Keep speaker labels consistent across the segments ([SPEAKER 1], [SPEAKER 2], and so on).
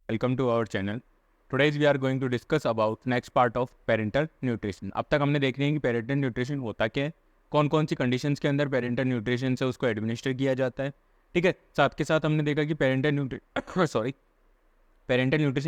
[SPEAKER 1] Welcome to our channel. Today we are going to discuss about next part of parental nutrition. अब तक हमने देख लिया कि पेरेंटल न्यूट्रिशन होता क्या है, कौन कौन सी कंडीशंस के अंदर पेरेंटल न्यूट्रिशन से उसको एडमिनिस्टर किया जाता है। ठीक है, साथ के साथ हमने देखा कि पेरेंटल न्यूट्रिशन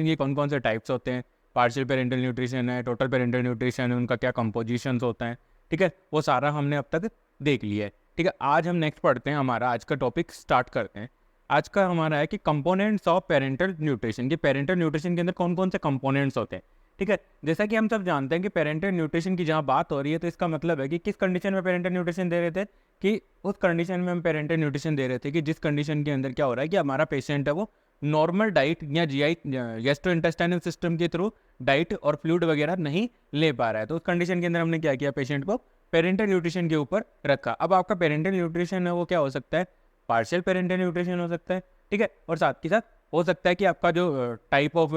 [SPEAKER 1] के कौन कौन से टाइप्स होते हैं, पार्शियल पेरेंटल न्यूट्रिशन है, टोटल पेरेंटल न्यूट्रिशन है, उनका क्या कंपोजिशंस होता है। ठीक है, वो सारा हमने अब तक देख लिया है। ठीक है, आज हम नेक्स्ट पढ़ते हैं, हमारा आज का टॉपिक स्टार्ट करते हैं। आज का हमारा है कि कंपोनेंट्स ऑफ पेरेंटल न्यूट्रिशन, कि पेरेंटल न्यूट्रिशन के अंदर कौन कौन से कंपोनेंट्स होते हैं। ठीक है, जैसा कि हम सब जानते हैं कि पेरेंटल न्यूट्रिशन की जहाँ बात हो रही है तो इसका मतलब है कि किस कंडीशन में पेरेंटल न्यूट्रिशन दे रहे थे, कि उस कंडीशन में हम पेरेंटल न्यूट्रिशन दे रहे थे कि जिस कंडीशन के अंदर क्या हो रहा है कि हमारा पेशेंट है वो नॉर्मल डाइट या जीआई गैस्ट्रोइंटेस्टाइनल सिस्टम के थ्रू डाइट और फ्लूइड वगैरह नहीं ले पा रहा है। तो उस कंडीशन के अंदर हमने क्या किया, पेशेंट को पेरेंटल न्यूट्रिशन के ऊपर रखा। अब आपका पेरेंटल न्यूट्रिशन है वो क्या हो सकता है, पार्शियल पेरेंटल न्यूट्रिशन हो सकता है। ठीक है, और साथ के साथ हो सकता है कि आपका जो टाइप ऑफ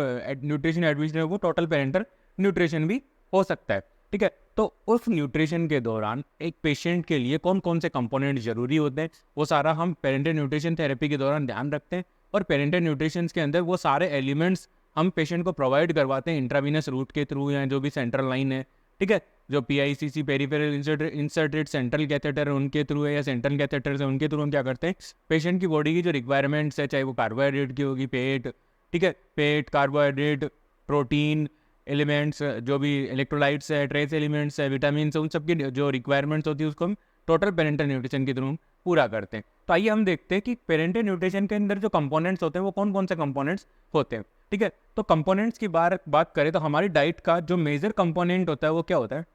[SPEAKER 1] न्यूट्रिशन एडमिशन है वो टोटल पेरेंटल न्यूट्रिशन भी हो सकता है। ठीक है, तो उस न्यूट्रिशन के दौरान एक पेशेंट के लिए कौन कौन से कंपोनेंट जरूरी होते हैं वो सारा हम पेरेंटल न्यूट्रिशन थेरेपी के दौरान ध्यान रखते हैं। और पेरेंटल न्यूट्रिशन के अंदर वो सारे एलिमेंट्स हम पेशेंट को प्रोवाइड करवाते हैं इंट्रावीनस रूट के थ्रू या जो भी सेंट्रल लाइन है। ठीक है, जो PICC peripheral inserted central catheter है उनके थ्रू है या सेंट्रल कैथेटर है उनके थ्रू हम क्या करते हैं, पेशेंट की बॉडी की जो रिक्वायरमेंट्स है, चाहे वो कार्बोहाइड्रेट की होगी, पेट, ठीक है, पेट, कार्बोहाइड्रेट, प्रोटीन एलिमेंट्स, जो भी इलेक्ट्रोलाइट्स है, ट्रेस एलिमेंट्स है, विटामिन है, उन सब की जो रिक्वायरमेंट्स होती है उसको हम टोटल पेरेंटल न्यूट्रिशन के थ्रू पूरा करते हैं। तो आइए हम देखते हैं कि पेरेंटल न्यूट्रिशन के अंदर जो कंपोनेंट्स होते हैं वो कौन कौन से कंपोनेंट्स होते हैं। ठीक है, तो कंपोनेंट्स की बात करें तो हमारी डाइट का जो मेजर कंपोनेंट होता है वो क्या होता है,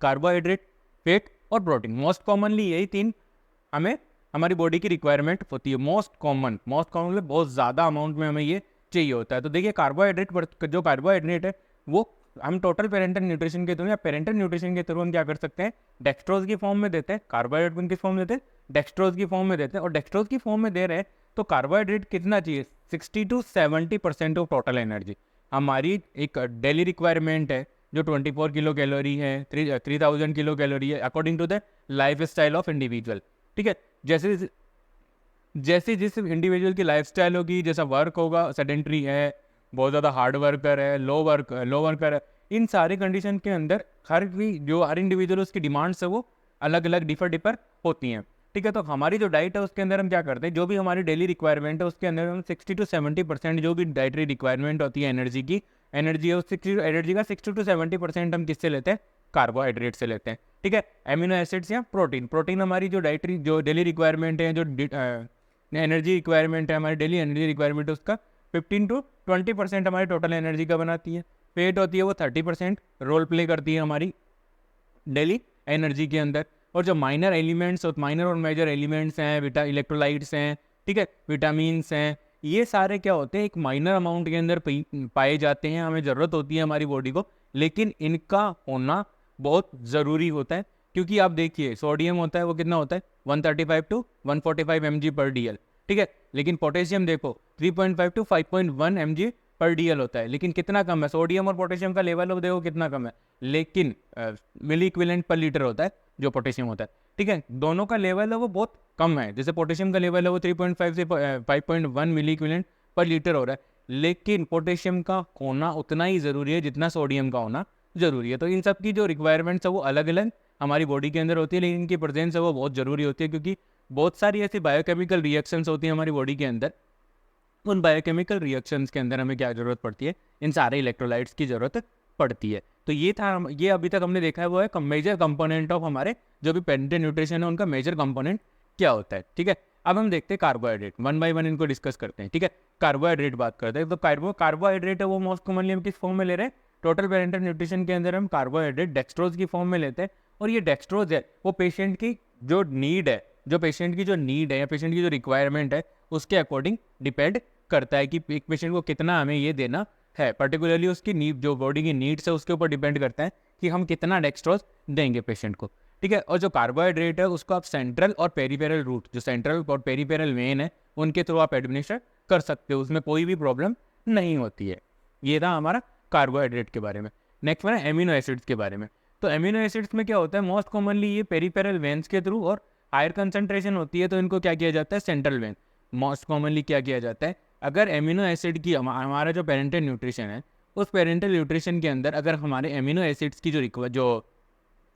[SPEAKER 1] कार्बोहाइड्रेट, फैट और प्रोटीन। मोस्ट कॉमनली यही तीन हमें हमारी बॉडी की रिक्वायरमेंट होती है। मोस्ट कॉमन मतलब बहुत ज़्यादा अमाउंट में हमें ये चाहिए होता है। तो देखिए जो कार्बोहाइड्रेट है वो हम टोटल पेरेंटल न्यूट्रिशन के थ्रू या पेरेंटल न्यूट्रिशन के थ्रू हम क्या कर सकते हैं, डेक्सट्रोज की फॉर्म में देते हैं। कार्बोहाइड्रेट किस फॉर्म में देते हैं, डेक्सट्रोज की फॉर्म में देते हैं। और डेक्सट्रोज की फॉर्म में दे रहे हैं तो कार्बोहाइड्रेट कितना चाहिए, 60 to 70% ऑफ टोटल एनर्जी। हमारी एक डेली रिक्वायरमेंट है जो 24 किलो कैलोरी है, 3000 किलो कैलोरी है according to the life style of individual. ठीक है, जैसे जैसे जिस इंडिविजुअल की लाइफस्टाइल होगी, जैसा वर्क होगा, सेडेंट्री है, बहुत ज़्यादा हार्ड वर्कर है, लो वर्कर है, इन सारे कंडीशन के अंदर हर इंडिविजुअल उसकी डिमांड्स है वो अलग अलग डिफर होती हैं। ठीक है, तो हमारी जो डाइट है उसके अंदर हम क्या करते हैं, जो भी हमारी डेली रिक्वायरमेंट है उसके अंदर हम 60 to 70% जो भी डाइटरी रिक्वायरमेंट होती है एनर्जी है, उस एनर्जी का 60 to 70% हम किससे लेते हैं, कार्बोहाइड्रेट से लेते हैं। ठीक है, एमिनो एसिड्स या प्रोटीन हमारी जो डेली रिक्वायरमेंट है, जो एनर्जी रिक्वायरमेंट है, हमारी डेली एनर्जी रिक्वायरमेंट है उसका 15 to 20% हमारी टोटल एनर्जी का बनाती है। फैट होती है वो 30% रोल प्ले करती है हमारी डेली एनर्जी के अंदर। और जो माइनर और मेजर एलिमेंट्स हैं, इलेक्ट्रोलाइट्स हैं, ठीक है, विटामिन्स हैं, ये सारे क्या होते हैं, एक माइनर अमाउंट के अंदर पाए जाते हैं, हमें ज़रूरत होती है हमारी बॉडी को, लेकिन इनका होना बहुत ज़रूरी होता है। क्योंकि आप देखिए सोडियम होता है वो कितना होता है, 135 to 145 mg/dl। ठीक है, लेकिन पोटेशियम देखो 3.5 to 5.1 mg/dl होता है, लेकिन कितना कम है, सोडियम और पोटेशियम का लेवल देखो कितना कम है, लेकिन मिली इक्विवेलेंट पर लीटर होता है जो पोटेशियम होता है। ठीक है, दोनों का लेवल है वो बहुत कम है। जैसे पोटेशियम का लेवल है वो 3.5 से 5.1 मिली इक्विवेलेंट पर लीटर हो रहा है, लेकिन पोटेशियम का होना उतना ही ज़रूरी है जितना सोडियम का होना ज़रूरी है। तो इन सब की जो रिक्वायरमेंट्स है वो अलग अलग हमारी बॉडी के अंदर होती है, लेकिन इनकी प्रेजेंस है वो बहुत ज़रूरी होती है, क्योंकि बहुत सारी ऐसी बायोकेमिकल रिएक्शंस होती हैं हमारी बॉडी के अंदर। उन बायोकेमिकल रिएक्शंस के अंदर हमें क्या ज़रूरत पड़ती है, इन सारे इलेक्ट्रोलाइट्स की ज़रूरत पड़ती है। तो ये अभी तक हमने देखा है वो है मेजर कंपोनेंट ऑफ हमारे जो भी पेरेंटल न्यूट्रिशन है उनका मेजर कंपोनेंट क्या होता है। ठीक है, अब हम देखते हैं कार्बोहाइड्रेट, वन बाय वन इनको डिस्कस करते हैं। ठीक है, कार्बोहाइड्रेट बात करते हैं। तो कार्बोहाइड्रेट है वो मोस्ट कॉमनली हम किस फॉर्म में ले रहे हैं, टोटल पेरेंटल न्यूट्रिशन के अंदर हम कार्बोहाइड्रेट डेक्सट्रोज की फॉर्म में लेते हैं। और ये डेक्सट्रोज है वो पेशेंट की जो नीड है या पेशेंट की जो रिक्वायरमेंट है उसके अकॉर्डिंग डिपेंड करता है कि एक पेशेंट को कितना हमें ये देना है। पर्टिकुलरली उसकी नीड, जो बॉडी की नीड्स है उसके ऊपर डिपेंड करता है कि हम कितना डेक्सट्रोज देंगे पेशेंट को। ठीक है, और जो कार्बोहाइड्रेट है उसको आप सेंट्रल और पेरिफेरल रूट, जो सेंट्रल और पेरिफेरल वेन है उनके थ्रू आप एडमिनिस्टर कर सकते हो, उसमें कोई भी प्रॉब्लम नहीं होती है। ये था हमारा कार्बोहाइड्रेट के बारे में। नेक्स्ट है एमिनो एसिड्स के बारे में। तो एमिनो एसिड्स में क्या होता है, मोस्ट कॉमनली ये पेरिफेरल वेन्स के थ्रू, और हायर कंसंट्रेशन होती है तो इनको क्या किया जाता है, सेंट्रल वेन। मोस्ट कॉमनली क्या किया जाता है, अगर एमिनो एसिड की हमारा जो पेरेंटल न्यूट्रिशन है, उस पेरेंटल न्यूट्रिशन के अंदर अगर हमारे एमिनो एसिड्स की जो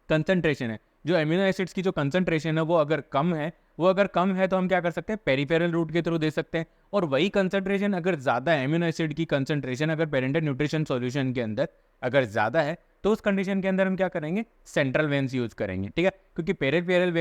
[SPEAKER 1] कंसंट्रेशन है, जो एमिनो एसिड्स की जो कंसंट्रेशन है वो अगर कम है, तो हम क्या कर सकते हैं, पेरिफेरल रूट के थ्रू दे सकते हैं। और वही कंसंट्रेशन अगर ज़्यादा एमिनो एसिड की कंसंट्रेशन अगर पेरेंटल न्यूट्रिशन सॉल्यूशन के अंदर अगर ज़्यादा है, तो उस कंडीशन के अंदर हम क्या करेंगे, सेंट्रल वेन्स यूज़ करेंगे, ठीक है। क्योंकि पेरिफेरल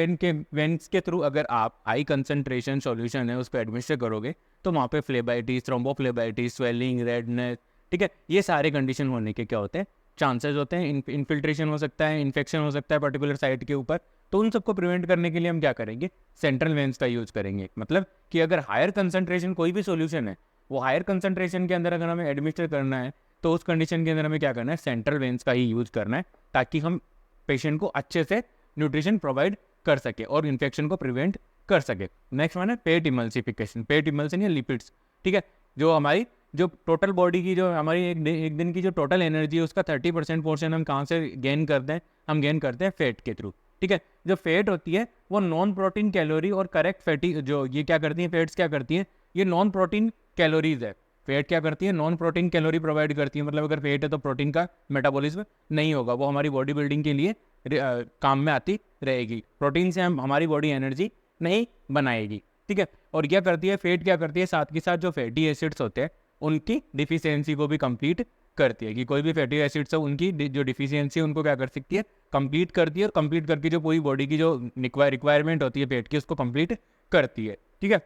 [SPEAKER 1] वेन्स के थ्रू अगर आप हाई कंसंट्रेशन सॉल्यूशन है उस पर एडमिनिस्टर करोगे, तो वहाँ पे फ्लेबाइटिस, थ्रोम्बोफ्लेबाइटिस, स्वेलिंग, रेडनेस, ठीक है, ये सारे कंडीशन होने के क्या होते हैं, चांसेस होते हैं। इन्फिल्ट्रेशन हो सकता है, इन्फेक्शन हो सकता है पर्टिकुलर साइट के ऊपर। तो उन सबको प्रिवेंट करने के लिए हम क्या करेंगे, सेंट्रल वेन्स का यूज़ करेंगे। मतलब कि अगर हायर कंसंट्रेशन कोई भी सॉल्यूशन है, वो हायर कंसंट्रेशन के अंदर अगर हमें एडमिनिस्टर करना है, तो उस कंडीशन के अंदर हमें क्या करना है, सेंट्रल वेन्स का ही यूज़ करना है, ताकि हम पेशेंट को अच्छे से न्यूट्रिशन प्रोवाइड कर सके और इन्फेक्शन को प्रिवेंट कर सके। नेक्स्ट वन है पेट इमल्सिफिकेशन, पेट इमल्सन या लिपिड्स, ठीक है। जो हमारी जो टोटल बॉडी की जो हमारी एक दिन की जो टोटल एनर्जी है, उसका 30% पोर्शन हम कहाँ से गेन करते हैं, हम गेन करते हैं फैट के थ्रू, ठीक है। जो फैट होती है वो नॉन प्रोटीन कैलोरी और करेक्ट फैटी, जो ये क्या करती है, फैट्स क्या करती हैं, ये नॉन प्रोटीन कैलोरीज है। फैट क्या करती है, नॉन प्रोटीन कैलोरी प्रोवाइड करती है। मतलब अगर फैट है तो प्रोटीन का मेटाबॉलिज्म नहीं होगा, वो हमारी बॉडी बिल्डिंग के लिए काम में आती रहेगी। प्रोटीन से हमारी बॉडी एनर्जी नहीं बनाएगी, ठीक है। और क्या करती है, फैट क्या करती है, साथ के साथ जो फैटी एसिड्स होते हैं उनकी डिफिशियंसी को भी कंप्लीट करती है। कि कोई भी फैटी एसिड्स है उनकी जो डिफिशियंसी है उनको क्या कर सकती है, कंप्लीट करती है। और कंप्लीट करके जो पूरी बॉडी की जो रिक्वायरमेंट होती है फैट की, उसको कंप्लीट करती है, ठीक है।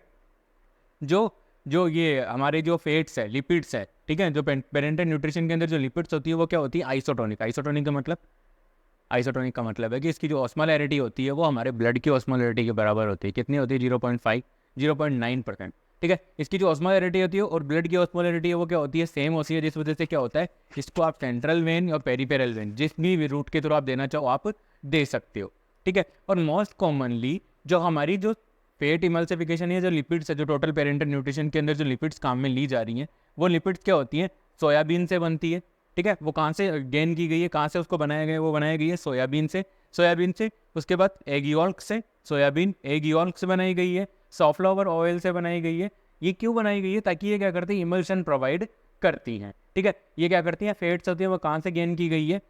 [SPEAKER 1] जो जो ये हमारे जो फैट्स है, लिपिड्स है, ठीक है, जो पेरेंटल न्यूट्रिशन के अंदर जो लिपिड्स होती है वो क्या होती है, आइसोटोनिक। आइसोटोनिक का मतलब है कि इसकी जो ऑस्मोलैरिटी होती है वो हमारे ब्लड की ऑस्मोलैरिटी के बराबर होती है। कितनी होती है, 0.5 0.9%, ठीक है। इसकी जो ऑस्मोलैरिटी होती है और ब्लड की ऑस्मोलैरिटी है वो क्या होती है, सेम होती है। जिस वजह से क्या होता है, इसको आप सेंट्रल वेन और पेरिफेरल वेन जिस भी रूट के थ्रू आप देना चाहो आप दे सकते हो, ठीक है। और मोस्ट कॉमनली जो हमारी जो फैट इमल्सिफिकेशन है, जो लिपिड्स है, जो टोटल पेरेंटल न्यूट्रिशन के अंदर जो लिपिड्स काम में ली जा रही हैं, वो लिपिड्स क्या होती हैं, सोयाबीन से बनती है, ठीक है। वो कहाँ से गेन की गई है, कहाँ से उसको बनाया गया है, वो बनाई गई है सोयाबीन से। उसके बाद एग यॉल्क से, सोयाबीन एग यॉल्क से बनाई गई है। सॉफ्लावर ऑयल से बनाई गई है। ये क्यों बनाई गई है, ताकि ये क्या करती है, इमल्शन प्रोवाइड करती हैं, ठीक है। ये क्या करती हैं, फैट्स होती हैं वो कहाँ से गेन की गई है,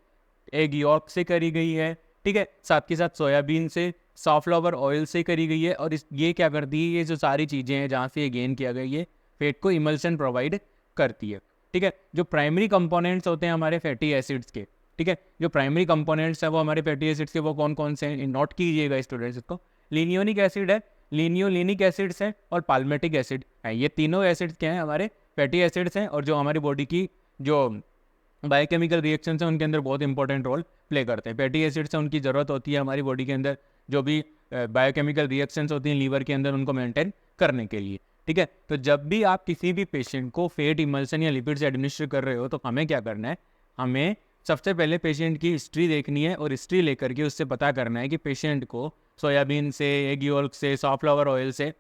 [SPEAKER 1] एग यॉल्क से करी गई है, ठीक है। साथ के साथ सोयाबीन से, सॉफ्लावर ऑयल से करी गई है। और ये क्या करती है, ये जो सारी चीज़ें हैं जहाँ से ये गेन किया गया, ये फैट को इमल्शन प्रोवाइड करती है, ठीक है। जो प्राइमरी कंपोनेंट्स होते हैं हमारे फैटी एसिड्स के, ठीक है, जो प्राइमरी कंपोनेंट्स हैं वो हमारे फैटी एसिड्स के वो कौन कौन से हैं, नोट कीजिएगा स्टूडेंट्स इसको। लिनियोनिक एसिड है, लिनियोलिनिक एसिड्स हैं और पाल्मेटिक एसिड है। ये तीनों एसिड्स क्या हैं, हमारे फैटी एसिड्स हैं और जो हमारी बॉडी की जो बायोकेमिकल रिएक्शंस हैं उनके अंदर बहुत इंपॉर्टेंट रोल प्ले करते हैं। फैटी एसिड्स हैं, उनकी ज़रूरत होती है हमारी बॉडी के अंदर जो भी बायोकेमिकल रिएक्शंस होती हैं लीवर के अंदर, उनको मेंटेन करने के लिए, ठीक है। तो जब भी आप किसी भी पेशेंट को फैट इमल्सन या लिपिड्स एडमिनिस्टर कर रहे हो, तो हमें क्या करना है, हमें सबसे पहले पेशेंट की हिस्ट्री देखनी है और हिस्ट्री लेकर के उससे पता करना है कि पेशेंट को सोयाबीन से, एग यॉल्क से, सॉफ्लावर ऑयल से,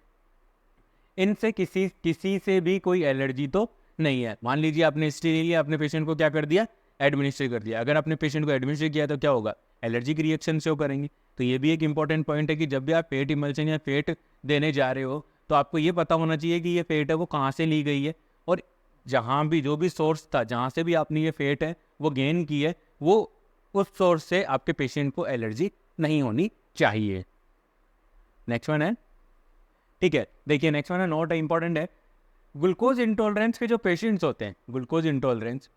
[SPEAKER 1] इनसे किसी से भी कोई एलर्जी तो नहीं है। मान लीजिए आपने हिस्ट्री ले लिया, अपने पेशेंट को क्या कर दिया, एडमिनिस्टर कर दिया। अगर आपने पेशेंट को एडमिनिस्टर किया तो क्या होगा, एलर्जी की रिएक्शन शो करेंगे। तो ये भी एक इंपॉर्टेंट पॉइंट है कि जब भी आप फैट इमल्सन या फैट देने जा रहे हो, तो आपको ये पता होना चाहिए कि ये फैट है वो कहाँ से ली गई है, और जहाँ भी जो भी सोर्स था जहाँ से भी आपने ये फैट है वो गेन की है, वो उस सोर्स से आपके पेशेंट को एलर्जी नहीं होनी चाहिए। नेक्स्ट वन है, ठीक है, देखिए नेक्स्ट वन है, नोट इंपॉर्टेंट है। ग्लूकोज इंटॉलरेंस के जो पेशेंट्स होते हैं, ग्लूकोज इंटॉलरेंस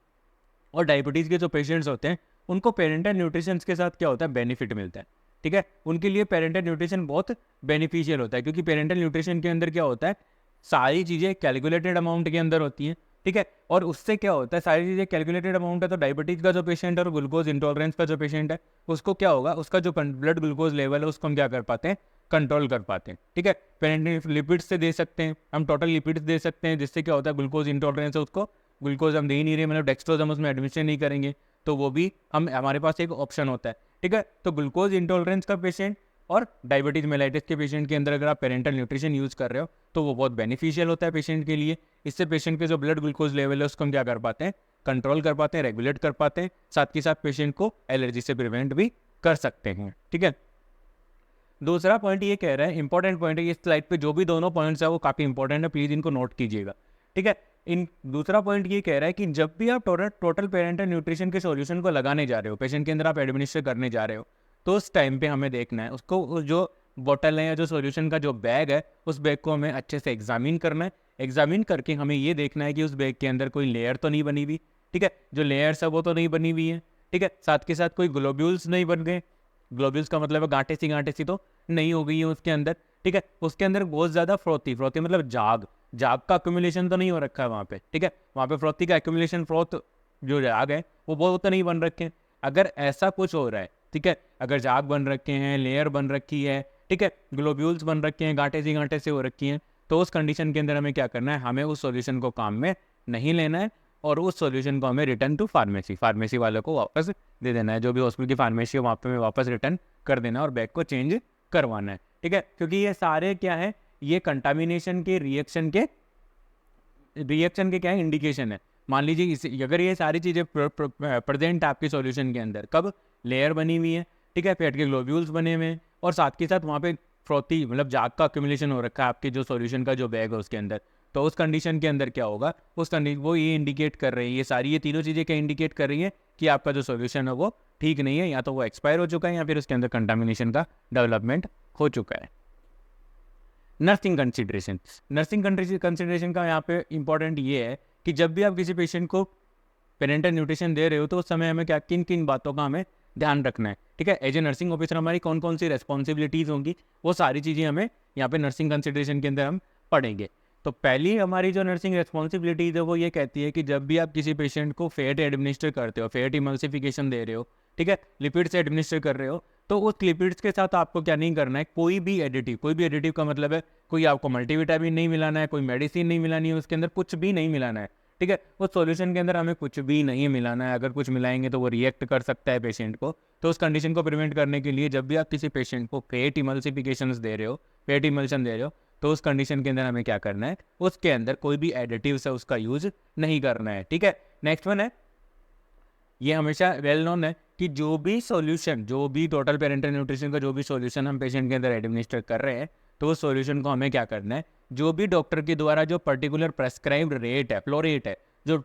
[SPEAKER 1] और डायबिटीज़ के जो पेशेंट्स होते हैं, उनको पेरेंटल न्यूट्रिशन के साथ क्या होता है, बेनिफिट मिलता है, ठीक है। उनके लिए पेरेंटल न्यूट्रिशन बहुत बेनिफिशियल होता है, क्योंकि पेरेंटल न्यूट्रिशन के अंदर क्या होता है, सारी चीज़ें कैलकुलेटेड अमाउंट के अंदर होती हैं, ठीक है। और उससे क्या होता है, सारी चीज़ें कैलकुलेटेड अमाउंट है, तो डायबिटीज़ का जो पेशेंट है और ग्लूकोज इंटॉलरेंस का जो पेशेंट है, उसको क्या होगा, उसका जो ब्लड ग्लूकोज लेवल है उसको हम क्या कर पाते हैं, कंट्रोल कर पाते हैं, ठीक है। पेरेंटल लिपिड्स से दे सकते हैं हम, टोटल लिपिड्स दे सकते हैं, जिससे क्या होता है, ग्लूकोज इंटॉलरेंस है उसको ग्लूकोज हम दे ही नहीं रहे, मतलब डेक्सट्रोज हम उसमें एडमिशन नहीं करेंगे, तो वो भी हमारे पास एक ऑप्शन होता है, ठीक है। तो ग्लूकोज इंटॉलरेंस का पेशेंट और डायबिटीज मेलाइटिस के पेशेंट के अंदर अगर आप पेरेंटल न्यूट्रिशन यूज़ कर रहे हो, तो वो बहुत बेनिफिशियल होता है पेशेंट के लिए। इससे पेशेंट के जो ब्लड ग्लूकोज लेवल है उसको हम क्या कर पाते हैं, कंट्रोल कर पाते हैं, रेगुलेट कर पाते हैं, साथ के साथ पेशेंट को एलर्जी से प्रिवेंट भी कर सकते हैं, ठीक है। दूसरा पॉइंट ये कह रहा है, इंपॉर्टेंट पॉइंट है, इस स्लाइड पे जो भी दोनों पॉइंट्स है वो काफ़ी इंपॉर्टेंट है, प्लीज़ इनको नोट कीजिएगा। ठीक है। इन दूसरा पॉइंट ये कह रहा है कि जब भी आप टोटल पेरेंटल न्यूट्रिशन के सॉल्यूशन को लगाने जा रहे हो, पेशेंट के अंदर आप एडमिनिस्टर करने जा रहे हो, तो उस टाइम पे हमें देखना है उसको, जो बॉटल है या जो सॉल्यूशन का जो बैग है, उस बैग को हमें अच्छे से एग्जामिन करना है। एग्जामिन करके हमें ये देखना है कि उस बैग के अंदर कोई लेयर तो नहीं बनी हुई, ठीक है, जो लेयर्स है वो तो नहीं बनी हुई है, ठीक है, साथ के साथ कोई ग्लोब्यूल्स नहीं बन गए, ग्लोब्यूल्स का मतलब है गांठे सी तो नहीं हो गई है उसके अंदर, ठीक है, उसके अंदर बहुत ज़्यादा फ्रोथी मतलब जाग का एक्यूमुलेशन तो नहीं हो रखा है वहाँ पे, ठीक है, वहाँ पे फ्रोथी का एक्यूमुलेशन, फ्रोथ जो जाग है वो बहुत तो नहीं बन रखे हैं। अगर ऐसा कुछ हो रहा है, ठीक है, अगर जाग बन रखे हैं, लेयर बन रखी है, ठीक है, ग्लोब्यूल्स बन रखे हैं, गांठे से हो रखी हैं, तो उस कंडीशन के अंदर हमें क्या करना है, हमें उस सॉल्यूशन को काम में नहीं लेना है और उस सॉल्यूशन को हमें रिटर्न टू फार्मेसी वालों को वापस दे देना है, जो भी हॉस्पिटल की फार्मेसी है वहाँ पे हमें वापस रिटर्न कर देना है और बैग को चेंज करवाना है, ठीक है, क्योंकि ये सारे क्या है, ये कंटामिनेशन के रिएक्शन के क्या है, इंडिकेशन है। मान लीजिए अगर ये सारी चीज़ें प्रेजेंट आपके सॉल्यूशन के अंदर, कब लेयर बनी हुई है, ठीक है, फैट के ग्लोब्यूल्स बने हुए हैं और साथ के साथ वहाँ पे फ्रोथी मतलब जाग का एक्यूमुलेशन हो रखा है आपके जो सॉल्यूशन का जो बैग है उसके अंदर, तो उस कंडीशन के अंदर क्या होगा, वो ये इंडिकेट कर रही है, ये तीनों चीज़ें क्या इंडिकेट कर रही है कि आपका जो सॉल्यूशन है वो ठीक नहीं है, या तो वो एक्सपायर हो चुका है या फिर उसके अंदर कंटामिनेशन का डेवलपमेंट हो चुका है। नर्सिंग कंसिडरेशन का यहाँ पे इंपॉर्टेंट ये है कि जब भी आप किसी पेशेंट को पेरेंटल न्यूट्रिशन दे रहे हो तो उस समय हमें क्या किन किन बातों का हमें ध्यान रखना है, ठीक है, एज ए नर्सिंग ऑफिसर हमारी कौन कौन सी रेस्पॉन्सिबिलिटीज़ होंगी, वो सारी चीज़ें हमें यहाँ पे नर्सिंग कंसिडरेशन के अंदर हम पढ़ेंगे। तो पहली हमारी जो नर्सिंग रेस्पॉन्सिबिलिटीज़ है वो ये कहती है कि जब भी आप किसी पेशेंट को फैट एडमिनिस्टर करते हो, फैट इमल्सिफिकेशन दे रहे हो, ठीक है, लिपिड्स एडमिनिस्टर कर रहे हो, तो उस लिपिड्स के साथ आपको क्या नहीं करना है, कोई भी एडिटिव का मतलब है कोई आपको मल्टीविटामिन नहीं मिलाना है, कोई मेडिसिन नहीं मिलानी है, उसके अंदर कुछ भी नहीं मिलाना है, ठीक है, उस सॉल्यूशन के अंदर हमें कुछ भी नहीं मिलाना है। अगर कुछ मिलाएंगे तो वो रिएक्ट कर सकता है पेशेंट को, तो उस कंडीशन को प्रिवेंट करने के लिए जब भी आप किसी पेशेंट को फैट इमल्सिफिकेशन दे रहे हो, फैट इमल्शन दे रहे हो, तो उस कंडीशन के अंदर हमें क्या करना है, उसके अंदर कोई भी एडिटिव्स है उसका यूज नहीं करना है, ठीक है। नेक्स्ट वन है, ये हमेशा वेल नोन है कि जो भी टोटल पेरेंटल न्यूट्रिशन का जो भी सॉल्यूशन हम पेशेंट के अंदर एडमिनिस्टर कर रहे हैं, तो उस सॉल्यूशन को हमें क्या करना है, जो भी डॉक्टर के द्वारा जो पर्टिकुलर प्रेस्क्राइब्ड रेट है, फ्लो रेट है, जो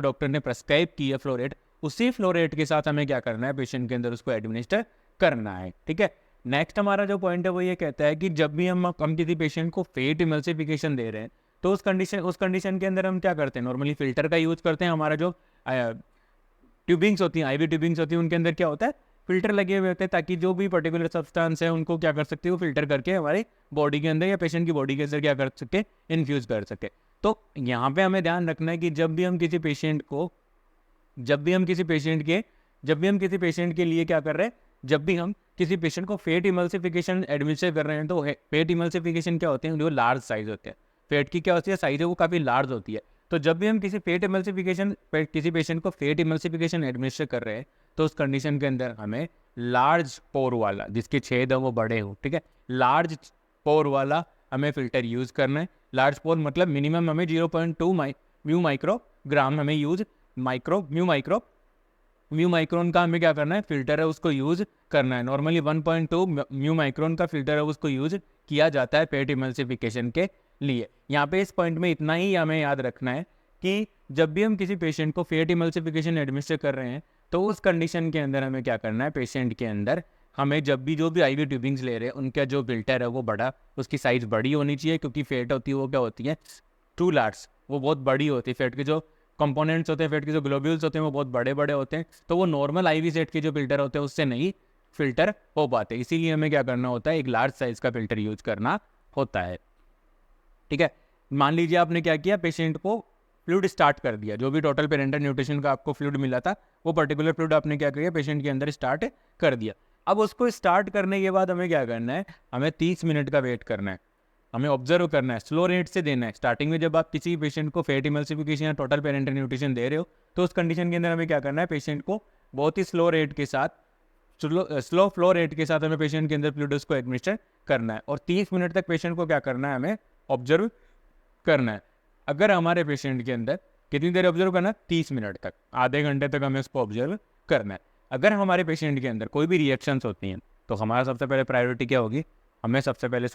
[SPEAKER 1] डॉक्टर ने प्रेस्क्राइब की है फ्लो रेट, उसी फ्लो रेट के साथ हमें क्या करना है, पेशेंट के अंदर उसको एडमिनिस्टर करना है, ठीक है। नेक्स्ट हमारा जो पॉइंट है वो ये कहता है कि जब भी हम किसी पेशेंट को फैट इमल्सिफिकेशन दे रहे हैं, तो उस कंडीशन के अंदर हम क्या करते हैं, नॉर्मली फिल्टर का यूज करते हैं। हमारा जो ट्यूबिंग्स होती हैं, आईवी ट्यूबिंग्स होती हैं, उनके अंदर क्या होता है, फिल्टर लगे हुए होते हैं, ताकि जो भी पर्टिकुलर सब्सटेंस है उनको क्या कर सकते हो, फिल्टर करके हमारे बॉडी के अंदर या पेशेंट की बॉडी के अंदर क्या कर सके, इन्फ्यूज़ कर सके। तो यहाँ पे हमें ध्यान रखना है कि जब भी हम किसी पेशेंट के लिए क्या कर रहे हैं, जब भी हम किसी पेशेंट को फैट इमल्सिफिकेशन एडमिनिस्टर कर रहे हैं, तो फैट इमल्सिफिकेशन क्या होते हैं, जो लार्ज साइज होते हैं, फैट की क्या होती है, साइज है वो काफ़ी लार्ज होती है। तो जब भी हम किसी पेशेंट को फैट इमल्सिफिकेशन एडमिनिस्टर कर रहे हैं, तो उस कंडीशन के अंदर हमें लार्ज पोर वाला, जिसके छेद है वो बड़े हो, ठीक है, लार्ज पोर वाला हमें फिल्टर यूज़ करना है। लार्ज पोर मतलब मिनिमम हमें 0.2 म्यू माइक्रोग्राम हमें यूज म्यू माइक्रोन का हमें क्या करना है, फिल्टर है उसको यूज़ करना है। नॉर्मली 1.2 म्यू माइक्रोन का फिल्टर है उसको यूज़ किया जाता है फैट इमल्सिफिकेशन के लिए। यहाँ पे इस पॉइंट में इतना ही हमें याद रखना है कि जब भी हम किसी पेशेंट को फैट इमल्सिफिकेशन एडमिनिस्टर कर रहे हैं, तो उस कंडीशन के अंदर हमें क्या करना है, पेशेंट के अंदर हमें जो भी आईवी ट्यूबिंग्स ले रहे हैं उनका जो फिल्टर है वो बड़ा, उसकी साइज़ बड़ी होनी चाहिए, क्योंकि फैट होती है वो क्या होती है, टू लार्ज, वो बहुत बड़ी होती है। फैट के जो कंपोनेंट्स होते हैं, फैट के जो ग्लोब्यूल्स होते हैं वो बहुत बड़े बड़े होते हैं, तो वो नॉर्मल आईवी सेट के जो फिल्टर होते हैं उससे नहीं फिल्टर हो पाते। इसीलिए हमें क्या करना होता है, एक लार्ज साइज का फिल्टर यूज करना होता है, ठीक है। मान लीजिए आपने क्या किया, पेशेंट को फ्लूइड स्टार्ट कर दिया, जो भी टोटल पेरेंटल न्यूट्रिशन का आपको फ्लूइड मिला था वो पर्टिकुलर फ्लूइड आपने क्या किया, पेशेंट के अंदर स्टार्ट कर दिया। अब उसको स्टार्ट करने के बाद हमें क्या करना है, हमें 30 मिनट का वेट करना है, हमें ऑब्जर्व करना है, स्लो रेट से देना है। स्टार्टिंग में जब आप किसी पेशेंट को फैट इमल्सिफिकेशन या टोटल पेरेंटल न्यूट्रिशन दे रहे हो, तो उस कंडीशन के अंदर हमें क्या करना है, पेशेंट को बहुत ही स्लो रेट के साथ, स्लो फ्लो रेट के साथ हमें पेशेंट के अंदर फ्लूइड्स को एडमिनिस्टर करना है और 30 मिनट तक पेशेंट को क्या करना है, हमें ऑब्जर्व करना है। अगर हमारे पेशेंट के अंदर कितनी देर ऑब्जर्व करना है, 30 मिनट तक, आधे घंटे तक हमें उसको ऑब्जर्व करना है। अगर हमारे पेशेंट के अंदर कोई भी रिएक्शंस होती हैं, तो हमारा सबसे पहले प्रायोरिटी क्या होगी, हमें सबसे पहले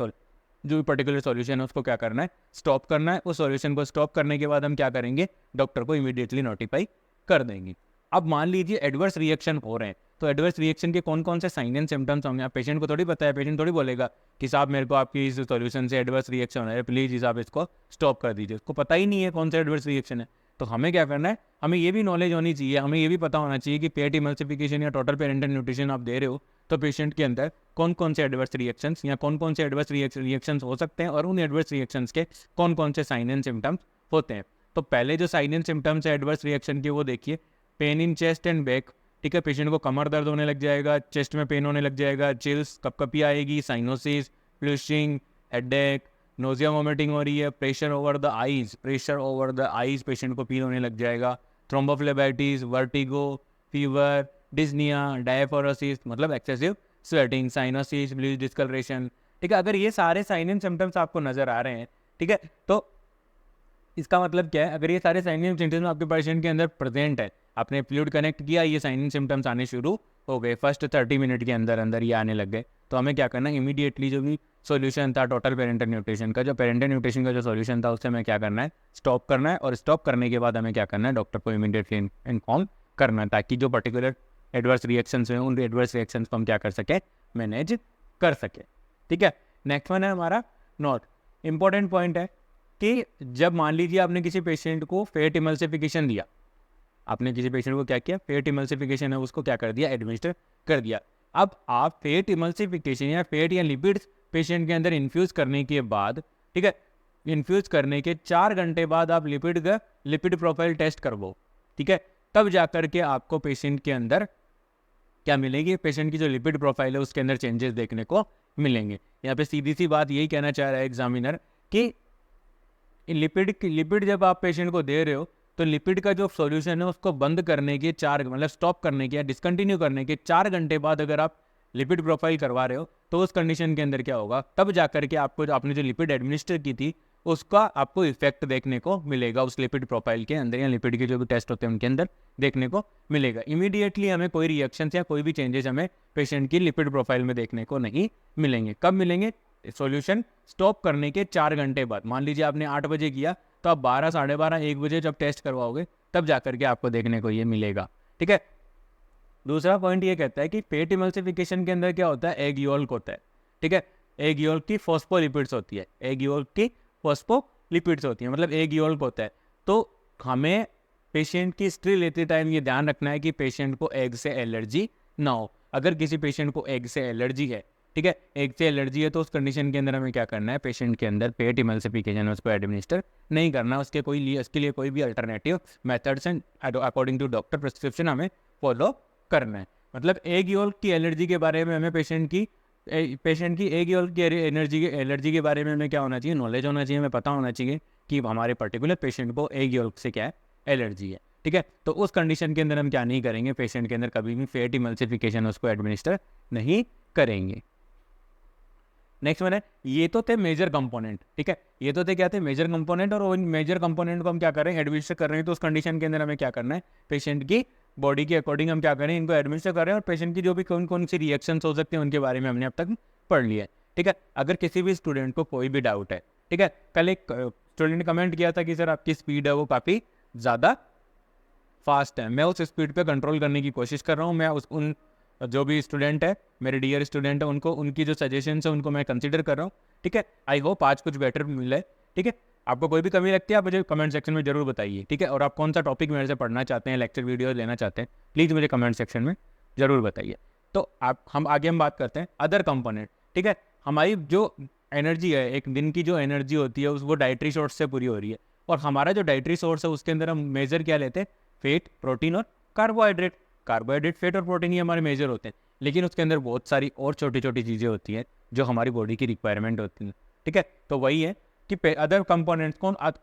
[SPEAKER 1] जो भी पर्टिकुलर सॉल्यूशन है उसको क्या करना है, स्टॉप करना है। उस सॉल्यूशन को स्टॉप करने के बाद हम क्या करेंगे, डॉक्टर को इमीडिएटली नोटिफाई कर देंगे। अब मान लीजिए एडवर्स रिएक्शन हो रहे हैं, तो एडवर्स रिएक्शन के कौन कौन से साइन एंड सिम्टम्स होंगे, आप पेशेंट को थोड़ी पता है, पेशेंट थोड़ी बोलेगा कि साहब मेरे को आपकी इस सॉल्यूशन से एडवर्स रिएक्शन हो रहा है, प्लीज़ आप इसको स्टॉप कर दीजिए। उसको पता ही नहीं है कौन सा एडवर्स रिएक्शन है। तो हमें क्या करना है, हमें ये भी नॉलेज होनी चाहिए, हमें ये भी पता होना चाहिए कि पेट इमल्सिफिकेशन या टोटल पेरेंटल न्यूट्रिशन आप दे रहे हो तो पेशेंट के अंदर कौन कौन से एडवर्स रिएक्शंस या कौन कौन से एडवर्स रिएक्शंस हो सकते हैं और उन एडवर्स रिएक्शंस के कौन कौन से साइन एंड सिम्टम्स होते हैं। तो पहले जो साइन एंड सिम्टम्स है एडवर्स रिएक्शन के वो देखिए, pain in chest and back. ठीक है, पेशेंट को कमर दर्द होने लग जाएगा, चेस्ट में पेन होने लग जाएगा, चिल्स, कपकपी आएगी, cyanosis, flushing, headache, nausea vomiting हो रही है, pressure over the eyes patient को फील होने लग जाएगा, thrombophlebitis, vertigo, fever, dyspnoea, diaphoresis मतलब excessive sweating, cyanosis, bleach discolouration. ठीक है, अगर ये सारे साइन एंड सिम्टम्स आपको नजर आ रहे हैं, ठीक है, तो इसका मतलब क्या है, अगर ये सारे साइन एंड सिम्टम्स आपके पेशेंट के अंदर प्रेजेंट है, आपने फ्लूइड कनेक्ट किया, ये साइन एंड सिम्टम्स आने शुरू हो गए, फर्स्ट 30 मिनट के अंदर अंदर ये आने लग गए, तो हमें क्या करना है, इमीडिएटली जो भी सॉल्यूशन था टोटल पेरेंटल न्यूट्रिशन का, जो पेरेंटल न्यूट्रिशन का जो सॉल्यूशन था उससे हमें क्या करना है, स्टॉप करना है। और स्टॉप करने के बाद हमें क्या करना है, डॉक्टर को इमीडिएटली इन्फॉर्म करना है, ताकि जो पर्टिकुलर एडवर्स रिएक्शंस हैं उन एडवर्स रिएक्शंस को हम क्या कर सके, मैनेज कर सके। ठीक है, नेक्स्ट वन है हमारा नोट। इंपॉर्टेंट पॉइंट है कि जब मान लीजिए आपने किसी पेशेंट को फेट इमल्सिफिकेशन दिया, आपने किसी पेशेंट को क्या किया, फेट इमल्सिफिकेशन है उसको क्या कर दिया, एडमिनिस्टर कर दिया। अब आप फेट इमल्सिफिकेशन या फेट या लिपिड्स पेशेंट के अंदर इन्फ्यूज़ करने के बाद, ठीक है, इन्फ्यूज़ करने के 4 घंटे बाद आप लिपिड प्रोफाइल टेस्ट करवो। ठीक है, तब जाकर के आपको पेशेंट के अंदर क्या मिलेगी, पेशेंट की जो लिपिड प्रोफाइल है उसके अंदर चेंजेस देखने को मिलेंगे। यहाँ पे सीधी सी बात यही कहना चाह रहा है एग्जामिनर कि लिपिड जब आप पेशेंट को दे रहे हो तो लिपिड का जो सॉल्यूशन है उसको बंद करने के मतलब स्टॉप करने के या डिसकंटिन्यू करने के 4 घंटे बाद अगर आप लिपिड प्रोफाइल करवा रहे हो तो उस कंडीशन के अंदर क्या होगा, तब जाकर के आपको जो आपने जो लिपिड एडमिनिस्टर की थी उसका आपको इफेक्ट देखने को मिलेगा उस लिपिड प्रोफाइल के अंदर, या लिपिड के जो भी टेस्ट होते हैं उनके अंदर देखने को मिलेगा। इमीडिएटली हमें कोई रिएक्शन या कोई भी चेंजेस हमें पेशेंट की लिपिड प्रोफाइल में देखने को नहीं मिलेंगे। कब मिलेंगे, सॉल्यूशन स्टॉप करने के 4 घंटे बाद। मान लीजिए आपने 8 बजे किया तो आप 12, 12:30, 1 बजे जब टेस्ट करवाओगे तब जाकर के आपको देखने को ये मिलेगा। ठीक है, दूसरा पॉइंट ये कहता है कि फेट इमल्सिफिकेशन के अंदर क्या होता है, एग योल्क होता है। ठीक है, एग योल्क की फॉस्फोलिपिड्स होती है, एग योल्क की फॉस्फोलिपिड्स होती है, मतलब एग योल्क होता है। तो हमें पेशेंट की हिस्ट्री लेते टाइम ये ध्यान रखना है कि पेशेंट को एग से एलर्जी ना हो। अगर किसी पेशेंट को एग से एलर्जी है, ठीक है, एग से एलर्जी है, तो उस कंडीशन के अंदर हमें क्या करना है, पेशेंट के अंदर पेट इमल्सिफिकेशन उसको एडमिनिस्टर नहीं करना, उसके उसके लिए कोई भी alternative methods and according to doctor prescription हमें फॉलो करना है। मतलब एग योल्क की एलर्जी के बारे में हमें पेशेंट की एग योल्क की एलर्जी के बारे में हमें क्या होना चाहिए, नॉलेज होना चाहिए, हमें पता होना चाहिए कि हमारे पर्टिकुलर पेशेंट को एग योल्क से क्या है, एलर्जी है। ठीक है, तो उस कंडीशन के अंदर हम क्या नहीं करेंगे, पेशेंट के अंदर कभी भी फेट इमल्सिफिकेशन उसको एडमिनिस्टर नहीं करेंगे। नेक्स्ट वन है, ये तो थे मेजर कंपोनेंट। ठीक है, ये तो थे क्या थे, मेजर कंपोनेंट, और उन मेजर कंपोनेंट को हम क्या कर रहे हैं, एडमिनिस्टर कर रहे हैं। तो उस कंडीशन के अंदर हमें क्या करना है, पेशेंट की बॉडी के अकॉर्डिंग हम क्या करें, इनको एडमिनिस्टर कर रहे हैं, और पेशेंट की जो भी कौन कौन सी रिएक्शंस हो सकते हैं उनके बारे में हमने अब तक पढ़ लिया है। ठीक है, अगर किसी भी स्टूडेंट को कोई भी डाउट है, ठीक है, कल एक स्टूडेंट ने कमेंट किया था कि सर आपकी स्पीड है वो काफ़ी ज़्यादा फास्ट है, मैं उस स्पीड पे कंट्रोल करने की कोशिश कर रहा हूँ। मैं उन जो भी स्टूडेंट है, मेरे डियर स्टूडेंट है, उनको उनकी जो सजेशंस है उनको मैं कंसीडर कर रहा हूँ। ठीक है, आई होप आज कुछ बेटर मिले। ठीक है, आपको कोई भी कमी लगती है आप मुझे कमेंट सेक्शन में जरूर बताइए। ठीक है, और आप कौन सा टॉपिक मेरे से पढ़ना चाहते हैं, लेक्चर वीडियो लेना चाहते हैं, प्लीज़ मुझे कमेंट सेक्शन में जरूर बताइए। तो हम आगे बात करते हैं अदर कंपोनेंट। ठीक है, हमारी जो एनर्जी है, एक दिन की जो एनर्जी होती है वो डाइटरी सोर्स से पूरी हो रही है, और हमारा जो डाइटरी सोर्स है उसके अंदर हम मेजर क्या लेते हैं, फेट, प्रोटीन और कार्बोहाइड्रेट। कार्बोहाइड्रेट, फेट और प्रोटीन ये हमारे मेजर होते हैं, लेकिन उसके अंदर बहुत सारी और छोटी छोटी चीज़ें होती हैं जो हमारी बॉडी की रिक्वायरमेंट होती हैं। ठीक है, तो वही है कि अदर कंपोनेंट्स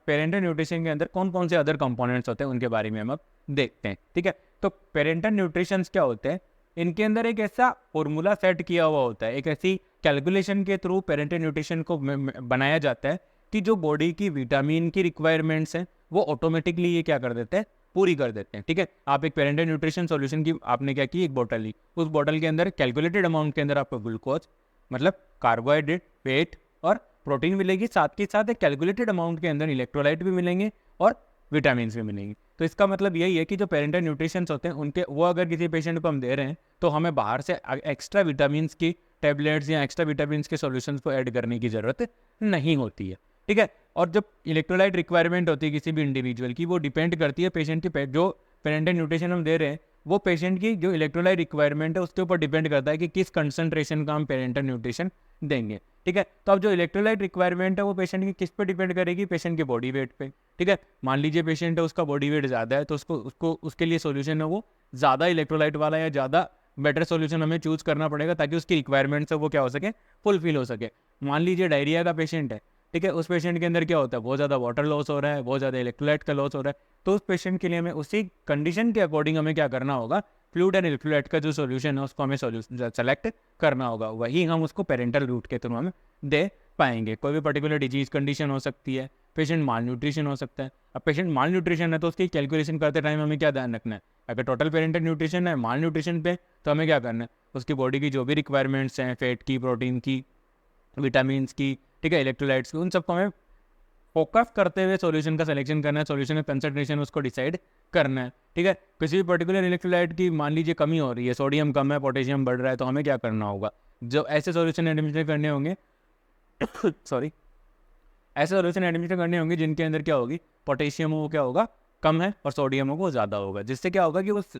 [SPEAKER 1] पेरेंटल न्यूट्रिशन के अंदर कौन कौन से अदर कंपोनेंट्स होते हैं उनके बारे में हम अब देखते हैं। ठीक है, तो पेरेंटल न्यूट्रिशन क्या होते हैं, इनके अंदर एक ऐसा फॉर्मूला सेट किया हुआ होता है, एक ऐसी कैलकुलेशन के थ्रू पेरेंटल न्यूट्रिशन को बनाया जाता है कि जो बॉडी की विटामिन की रिक्वायरमेंट्स हैं वो ऑटोमेटिकली ये क्या कर देते हैं, पूरी कर देते हैं। ठीक है, आप एक पेरेंटल न्यूट्रिशन सॉल्यूशन की आपने क्या की, एक बोतल ली, उस बोतल के अंदर कैलकुलेटेड अमाउंट के अंदर आपको ग्लूकोज मतलब कार्बोहाइड्रेट, फेट और प्रोटीन मिलेगी, साथ के साथ एक कैलकुलेटेड अमाउंट के अंदर इलेक्ट्रोलाइट भी मिलेंगे और विटामिन भी मिलेंगे। तो इसका मतलब यही है कि जो पेरेंटल न्यूट्रिशंस होते हैं उनके वो अगर किसी पेशेंट को हम दे रहे हैं तो हमें बाहर से एक्स्ट्रा विटामिन की टैबलेट्स या एक्स्ट्रा विटामिन के सॉल्यूशंस को ऐड करने की ज़रूरत नहीं होती है, ठीक है। और जब इलेक्ट्रोलाइट रिक्वायरमेंट होती है किसी भी इंडिविजुअल की, वो डिपेंड करती है पेशेंट की जो पेरेंटल न्यूट्रिशन हम दे रहे हैं वो पेशेंट की जो इलेक्ट्रोलाइट रिक्वायरमेंट है उसके ऊपर डिपेंड करता है कि किस कंसंट्रेशन का हम पेरेंटल न्यूट्रिशन देंगे, ठीक है। तो अब जो इलेक्ट्रोलाइट रिक्वायरमेंट है वो पेशेंट की किस पे डिपेंड करेगी, पेशेंट के बॉडी वेट पे, ठीक है। मान लीजिए पेशेंट है उसका बॉडी वेट ज़्यादा है तो उसको उसके लिए सोल्यूशन है वो ज़्यादा इलेक्ट्रोलाइट वाला या ज़्यादा बेटर सोल्यूशन हमें चूज करना पड़ेगा ताकि उसकी रिक्वायरमेंट्स है वो क्या हो सके, फुलफिल हो सके। मान लीजिए डायरिया का पेशेंट है, ठीक है, उस पेशेंट के अंदर क्या होता है, बहुत ज़्यादा वाटर लॉस हो रहा है, बहुत ज़्यादा इलेक्ट्रोलाइट का लॉस हो रहा है, तो उस पेशेंट के लिए हमें उसी कंडीशन के अकॉर्डिंग हमें क्या करना होगा, फ्लूइड एंड इलेक्ट्रोलाइट का जो सोल्यूशन है उसको हमें सेलेक्ट करना होगा, वही हम उसको पेरेंटल रूट के थ्रू हमें दे पाएंगे। कोई भी पर्टिकुलर डिजीज कंडीशन हो सकती है, पेशेंट माल न्यूट्रिशन हो सकता है। अब पेशेंट माल न्यूट्रिशन है तो उसकी कैलकुलेशन करते टाइम हमें क्या ध्यान रखना है, अगर टोटल पेरेंटल न्यूट्रिशन है माल न्यूट्रिशन पे तो हमें क्या करना है, उसकी बॉडी की जो भी रिक्वायरमेंट्स हैं, फैट की, प्रोटीन की, विटामिन की, ठीक है, इलेक्ट्रोलाइट्स की, उन सबको हमें फोकस करते हुए सॉल्यूशन का सिलेक्शन करना है, सॉल्यूशन का कंसंट्रेशन उसको डिसाइड करना है, ठीक है। किसी भी पर्टिकुलर इलेक्ट्रोलाइट की मान लीजिए कमी हो रही है, सोडियम कम है, पोटेशियम बढ़ रहा है, तो हमें क्या करना होगा, जो ऐसे सॉल्यूशन एडमिनिस्टर करने होंगे सॉरी ऐसे सॉल्यूशन एडमिनिस्टर करने होंगे जिनके अंदर क्या होगी, पोटेशियम वो क्या होगा, कम है और सोडियम वो ज़्यादा होगा, जिससे क्या होगा कि उस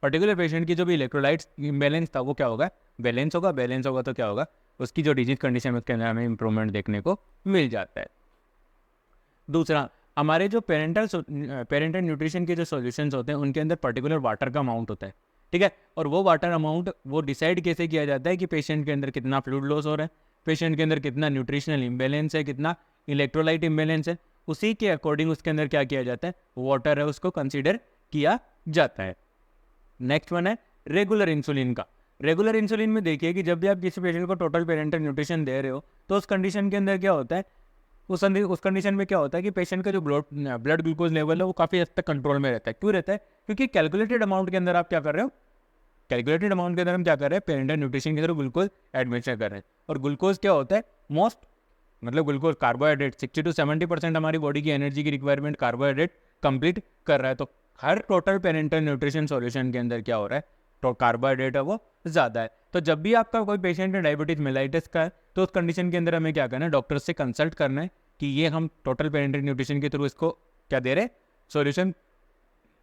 [SPEAKER 1] पर्टिकुलर पेशेंट की जो भी इलेक्ट्रोलाइट्स बैलेंस था वो क्या होगा, बैलेंस होगा। बैलेंस होगा तो क्या होगा, उसकी जो डिजीज कंडीशन है उसके अंदर हमें इंप्रूवमेंट देखने को मिल जाता है। दूसरा, हमारे जो पेरेंटल न्यूट्रिशन के जो सॉल्यूशंस होते हैं उनके अंदर पर्टिकुलर वाटर का अमाउंट होता है, ठीक है। और वो वाटर अमाउंट वो डिसाइड कैसे किया जाता है कि पेशेंट के अंदर कितना फ्लूइड लॉस हो रहा है, पेशेंट के अंदर कितना न्यूट्रिशनल इम्बेलेंस है, कितना इलेक्ट्रोलाइट इम्बेलेंस है, उसी के अकॉर्डिंग उसके अंदर क्या किया जाता है, वाटर है उसको कंसिडर किया जाता है। नेक्स्ट वन है रेगुलर इंसुलिन का। रेगुलर इंसुलिन में देखिए कि जब भी आप किसी पेशेंट को टोटल पेरेंटल न्यूट्रिशन दे रहे हो तो उस कंडीशन के अंदर क्या होता है, उस कंडीशन में क्या होता है कि पेशेंट का जो ब्लड ग्लूकोज लेवल है वो काफ़ी हद तक कंट्रोल में रहता है। क्यों रहता है, क्योंकि कैलकुलेटेड अमाउंट के अंदर आप क्या कर रहे हो, कैलकुलेटेड अमाउंट के अंदर हम क्या कर रहे हैं, पेरेंटल न्यूट्रिशन के थ्रू ग्लूकोज एडमिनिस्टर कर रहे हैं। और ग्लूकोज क्या होता है, ग्लूकोज कार्बोहाइड्रेट 60 to 70% हमारी बॉडी की एनर्जी की रिक्वायरमेंट कार्बोहाइड्रेट कंप्लीट कर रहा है। तो हर टोटल पेरेंटल न्यूट्रिशन सॉल्यूशन के अंदर क्या हो रहा है, तो कार्बोहाइड्रेट है वो ज़्यादा है। तो जब भी आपका कोई पेशेंट है डायबिटीज मेलाइटिस का है तो उस कंडीशन के अंदर हमें क्या करना है, डॉक्टर से कंसल्ट करना है कि ये हम टोटल पेरेंटल न्यूट्रिशन के थ्रू इसको क्या दे रहे हैं, सॉल्यूशन,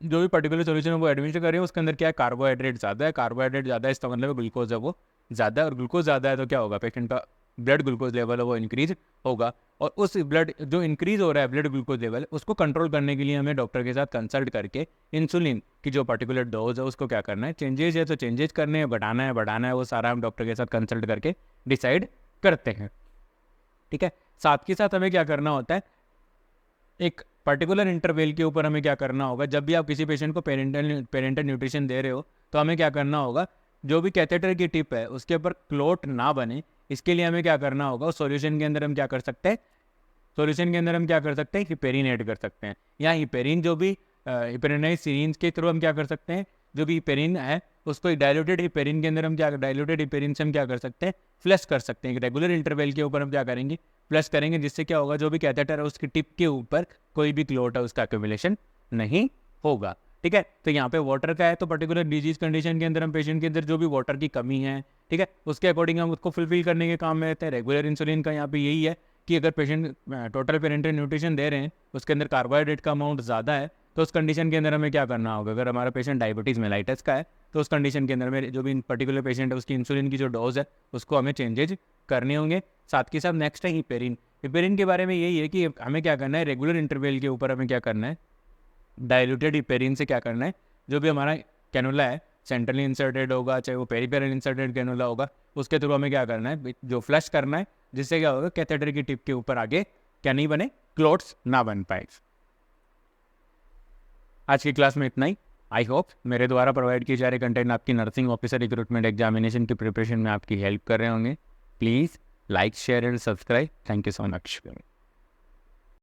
[SPEAKER 1] जो भी पर्टिकुलर सॉल्यूशन है वो एडमिनिस्टर कर रहे हैं, उसके अंदर क्या है, कार्बोहाइड्रेट ज़्यादा है। कार्बोहाइड्रेट ज़्यादा है इसका मतलब ग्लूकोज है वो ज़्यादा है, और ग्लूकोज ज़्यादा है तो क्या होगा, पेशेंट का ब्लड ग्लूकोज लेवल है वो इंक्रीज होगा। और उस ब्लड जो इंक्रीज हो रहा है ब्लड ग्लूकोज लेवल, उसको कंट्रोल करने के लिए हमें डॉक्टर के साथ कंसल्ट करके इंसुलिन की जो पर्टिकुलर डोज है उसको क्या करना है, चेंजेस है तो चेंजेस करने हैं, बढ़ाना है, वो सारा हम डॉक्टर के साथ कंसल्ट करके डिसाइड करते हैं, ठीक है। साथ के साथ हमें क्या करना होता है, एक पर्टिकुलर इंटरवल के ऊपर हमें क्या करना होगा, जब भी आप किसी पेशेंट को पेरेंटल न्यूट्रिशन दे रहे हो तो हमें क्या करना होगा, जो भी कैथेटर की टिप है उसके ऊपर क्लोट ना बने, इसके लिए हमें क्या करना होगा, उस सॉल्यूशन के अंदर हम क्या कर सकते हैं, हिपेरिन ऐड कर सकते हैं। या हिपेरिन जो भी हिपेरिनाइज सीरीन्स के थ्रू हम क्या कर सकते हैं, जो भी हिपेरिन है उसको डायल्यूटेड हिपेरिन के अंदर हम क्या, डायल्यूटेड हिपेरिन से हम क्या कर सकते हैं, फ्लश कर सकते हैं। रेगुलर इंटरवल के ऊपर हम क्या करेंगे, फ्लश करेंगे, जिससे क्या होगा, जो भी कैथेटर है उसकी टिप के ऊपर कोई भी क्लोट है उसका एक्यूमुलेशन नहीं होगा, ठीक है। तो यहाँ पे वाटर का है तो पर्टिकुलर डिजीज कंडीशन के अंदर हम पेशेंट के अंदर जो भी वाटर की कमी है, ठीक है, उसके अकॉर्डिंग हम उसको फुलफिल करने के काम में रहते हैं। रेगुलर इंसुलिन का यहाँ पे यही है कि अगर पेशेंट टोटल पेरेंटल न्यूट्रिशन दे रहे हैं उसके अंदर कार्बोहाइड्रेट का अमाउंट ज़्यादा है तो उस कंडीशन के अंदर हमें क्या करना होगा, अगर हमारा पेशेंट डायबिटीज़ मेलाइटिस का है तो उस कंडीशन के अंदर में जो भी पर्टिकुलर पेशेंट है उसकी इंसुलिन की जो डोज है उसको हमें चेंजेज करने होंगे। साथ के साथ नेक्स्ट है हिपेरिन। हिपेरिन के बारे में यही है कि हमें क्या करना है, रेगुलर इंटरवल के ऊपर हमें क्या करना है, डायल्यूटेड हिपेरिन से क्या करना है, जो भी हमारा कैनुला है सेंट्रली इंसर्टेड होगा चाहे वो पेरिफेरल इंसर्टेड कैनुला होगा, उसके थ्रू हमें क्या करना है, जो फ्लश करना है, जिससे क्या होगा, कैथेटर की टिप के ऊपर आगे क्या नहीं बने, क्लोट्स ना बन पाए। आज की क्लास में इतना ही। आई होप मेरे द्वारा प्रोवाइड किए जा रहे कंटेंट आपकी नर्सिंग ऑफिसर रिक्रूटमेंट एग्जामिनेशन की प्रिपरेशन में आपकी हेल्प कर रहे होंगे। Please like share and subscribe. Thank you so much.